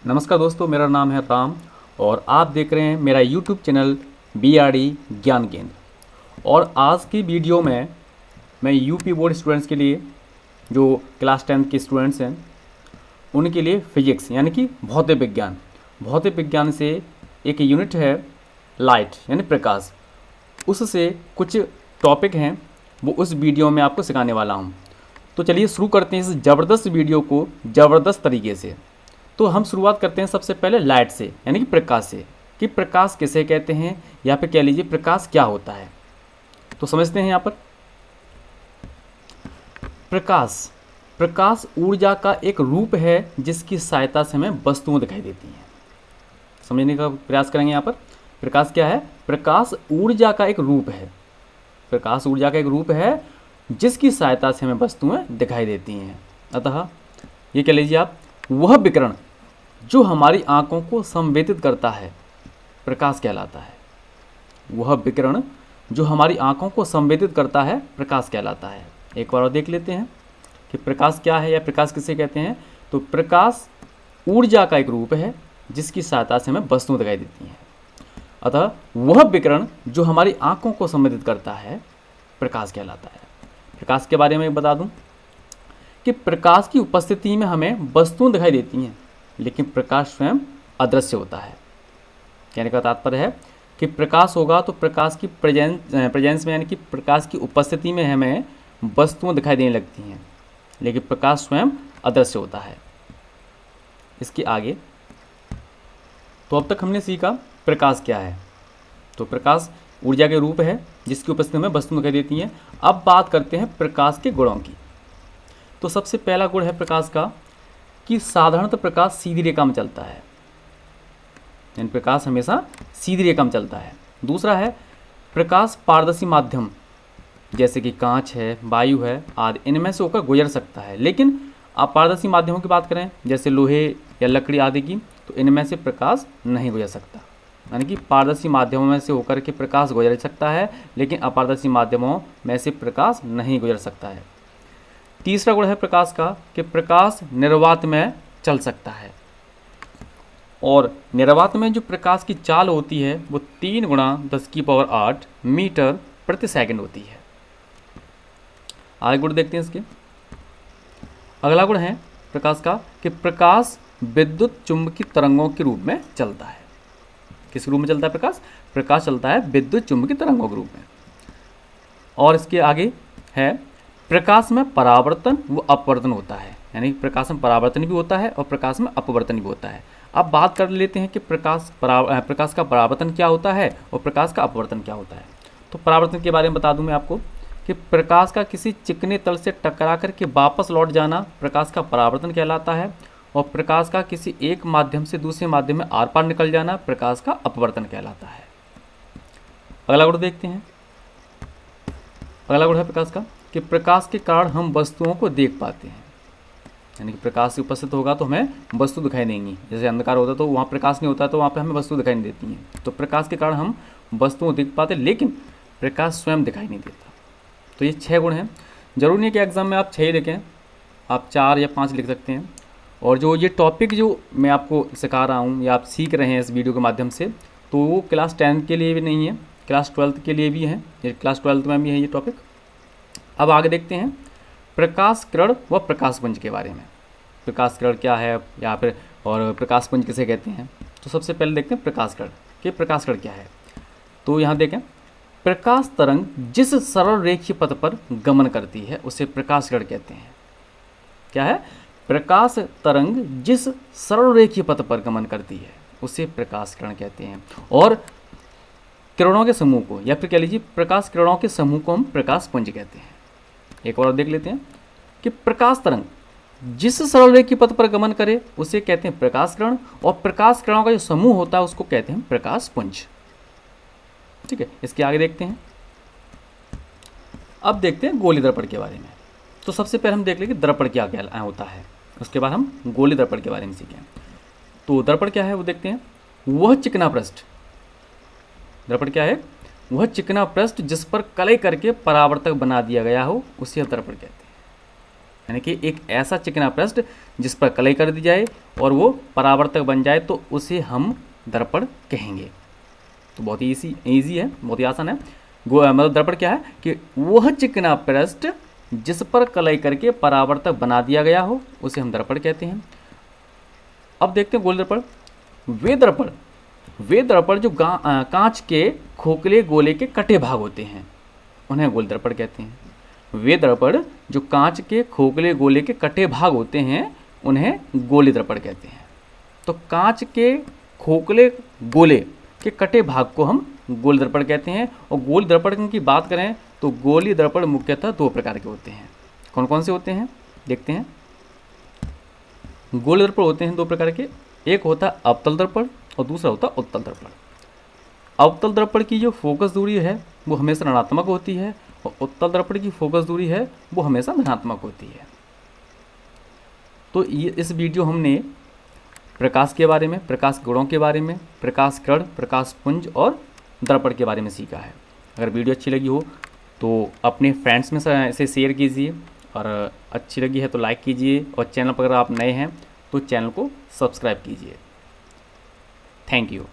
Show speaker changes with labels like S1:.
S1: नमस्कार दोस्तों, मेरा नाम है राम और आप देख रहे हैं मेरा YouTube चैनल BRD ज्ञान केंद्र। और आज की वीडियो में मैं यूपी बोर्ड स्टूडेंट्स के लिए जो क्लास 10 के स्टूडेंट्स हैं उनके लिए फिजिक्स यानी कि भौतिक विज्ञान से एक यूनिट है लाइट यानी प्रकाश, उससे कुछ टॉपिक हैं वो उस वीडियो में आपको सिखाने वाला हूँ। तो चलिए शुरू करते हैं इस ज़बरदस्त वीडियो को ज़बरदस्त तरीके से। तो हम शुरुआत करते हैं सबसे पहले लाइट से यानी कि प्रकाश से, कि प्रकाश किसे कहते हैं या फिर कह लीजिए प्रकाश क्या होता है। तो समझते हैं यहाँ पर प्रकाश ऊर्जा का एक रूप है जिसकी सहायता से हमें वस्तुएं दिखाई देती हैं। समझने का प्रयास करेंगे। यहाँ पर प्रकाश क्या है? प्रकाश ऊर्जा का एक रूप है। प्रकाश ऊर्जा का एक रूप है जिसकी सहायता से हमें वस्तुएं दिखाई देती हैं। अतः ये कह लीजिए आप, वह विकिरण जो हमारी आंखों को संवेदित करता है प्रकाश कहलाता है। वह विकिरण जो हमारी आंखों को संवेदित करता है प्रकाश कहलाता है। एक बार और देख लेते हैं कि प्रकाश क्या है या प्रकाश किसे कहते हैं। तो प्रकाश ऊर्जा का एक रूप है जिसकी सहायता से हमें वस्तुएं दिखाई देती हैं। अतः वह विकिरण जो हमारी आंखों को संवेदित करता है प्रकाश कहलाता है। प्रकाश के बारे में बता दूं कि प्रकाश की उपस्थिति में हमें वस्तुएं दिखाई देती हैं, लेकिन प्रकाश स्वयं अदृश्य होता है। कहने का तात्पर्य है कि प्रकाश होगा तो प्रकाश की प्रेजेंस में यानी कि प्रकाश की उपस्थिति में हमें वस्तुएं दिखाई देने लगती हैं, लेकिन प्रकाश स्वयं अदृश्य होता है। इसके आगे तो अब तक हमने सीखा प्रकाश क्या है। तो प्रकाश ऊर्जा के रूप है जिसकी उपस्थिति में वस्तुएं दिखाई देती हैं। अब बात करते हैं प्रकाश के गुणों की। तो सबसे पहला गुण है प्रकाश का कि साधारणतः प्रकाश सीधी रेखा में चलता है, यानी प्रकाश हमेशा सीधी रेखा में चलता है। दूसरा है प्रकाश पारदर्शी माध्यम जैसे कि कांच है, वायु है आदि इनमें से होकर गुजर सकता है, लेकिन आप पारदर्शी माध्यमों की बात करें जैसे लोहे या लकड़ी आदि की, तो इनमें से प्रकाश नहीं गुजर सकता। यानी कि पारदर्शी माध्यमों में से होकर के प्रकाश गुजर सकता है, लेकिन अपारदर्शी माध्यमों में से प्रकाश नहीं गुजर सकता है। तीसरा गुण है प्रकाश का कि प्रकाश निर्वात में चल सकता है, और निर्वात में जो प्रकाश की चाल होती है वो 3 × 10⁸ मीटर प्रति सेकंड होती है। आगे गुण देखते हैं इसके। अगला गुण है प्रकाश का कि प्रकाश विद्युत चुंबकीय तरंगों के रूप में चलता है। किस रूप में चलता है प्रकाश चलता है विद्युत चुंबकीय तरंगों के रूप में। और इसके आगे है प्रकाश में परावर्तन व अपवर्तन होता है, यानी प्रकाश में परावर्तन भी होता है और प्रकाश में अपवर्तन भी होता है। अब बात कर लेते हैं कि प्रकाश का परावर्तन क्या होता है और प्रकाश का अपवर्तन क्या होता है। तो परावर्तन के बारे में बता दूं मैं आपको कि प्रकाश का किसी चिकने तल से टकरा करके वापस लौट जाना प्रकाश का परावर्तन कहलाता है, और प्रकाश का किसी एक माध्यम से दूसरे माध्यम में आर पार निकल जाना प्रकाश का अपवर्तन कहलाता है। अगला गुण देखते हैं। अगला गुण है प्रकाश का कि प्रकाश के कारण हम वस्तुओं को देख पाते हैं, यानी कि प्रकाश उपस्थित होगा तो हमें वस्तु दिखाई देंगी। जैसे अंधकार होता तो वहाँ प्रकाश नहीं होता तो वहाँ पे हमें वस्तु दिखाई नहीं देती हैं। तो प्रकाश के कारण हम वस्तुओं को देख पाते, लेकिन प्रकाश स्वयं दिखाई नहीं देता। तो ये 6 गुण हैं। जरूरी नहीं कि एग्जाम में आप 6 ही लिखें, आप 4 या 5 लिख सकते हैं। और जो ये टॉपिक जो मैं आपको सिखा रहा हूँ या आप सीख रहे हैं इस वीडियो के माध्यम से, तो वो क्लास 10 के लिए भी नहीं है, क्लास 12 के लिए भी है। ये क्लास 12 में भी है ये टॉपिक। अब आगे देखते हैं प्रकाश किरण व प्रकाशपुंज के बारे में। प्रकाश किरण क्या है या फिर और प्रकाशपुंज किसे कहते हैं। तो सबसे पहले देखते हैं प्रकाश किरण कि प्रकाश किरण क्या है। तो यहाँ देखें, प्रकाश तरंग जिस सरल रेखीय पथ पर गमन करती है उसे प्रकाश किरण कहते हैं। क्या है? प्रकाश तरंग जिस सरल रेखीय पथ पर गमन करती है उसे प्रकाश किरण कहते हैं। और किरणों के समूह को या फिर कह लीजिए प्रकाश किरणों के समूह को हम प्रकाशपुंज कहते हैं। एक और देख लेते हैं कि प्रकाश तरंग जिस सरल रेखीय पथ पर गमन करे उसे कहते हैं प्रकाश किरण, और प्रकाश किरणों का जो समूह होता है उसको कहते हैं प्रकाशपुंज। ठीक है, इसके आगे देखते हैं। अब देखते हैं गोली दर्पण के बारे में। तो सबसे पहले हम देख लेंगे दर्पण क्या क्या होता है, उसके बाद हम गोली दर्पण के बारे में सीखें। तो दर्पण क्या है वो देखते हैं। वह चिकना पृष्ठ, दर्पण क्या है? वह चिकना पृष्ठ जिस पर कलई करके परावर्तक बना दिया गया हो उसे दर्पण कहते हैं। यानी कि एक ऐसा चिकना पृष्ठ जिस पर कलई कर दी जाए और वो परावर्तक बन जाए तो उसे हम दर्पण कहेंगे। तो बहुत ही ईजी है, बहुत ही आसान है। मतलब दर्पण क्या है कि वह चिकना पृष्ठ जिस पर कलई करके परावर्तक बना दिया गया हो उसे हम दर्पण कहते हैं। अब देखते हैं गोल दर्पण। वे दर्पण जो कांच के खोखले गोले के कटे भाग होते हैं उन्हें गोल दर्पण कहते हैं। वे दर्पण जो कांच के खोखले गोले के कटे भाग होते हैं उन्हें गोली दर्पण कहते हैं। तो कांच के खोखले गोले के कटे भाग को हम गोल दर्पण कहते हैं। और गोल दर्पण की बात करें तो गोली दर्पण मुख्यतः 2 प्रकार के होते हैं। कौन कौन से होते हैं देखते हैं। गोल दर्पण होते हैं 2 प्रकार के, एक होता है अवतल दर्पण और दूसरा होता है उत्तल दर्पण। अवतल दर्पण की जो फोकस दूरी है वो हमेशा ऋणात्मक होती है और उत्तल दर्पण की फोकस दूरी है वो हमेशा धनात्मक होती है। तो ये इस वीडियो हमने प्रकाश के बारे में, प्रकाश गुणों के बारे में, प्रकाश किरण, प्रकाश पुंज और दर्पण के बारे में सीखा है। अगर वीडियो अच्छी लगी हो तो अपने फ्रेंड्स में इसे शेयर कीजिए और अच्छी लगी है तो लाइक कीजिए और चैनल पर अगर आप नए हैं तो चैनल को सब्सक्राइब कीजिए। Thank you.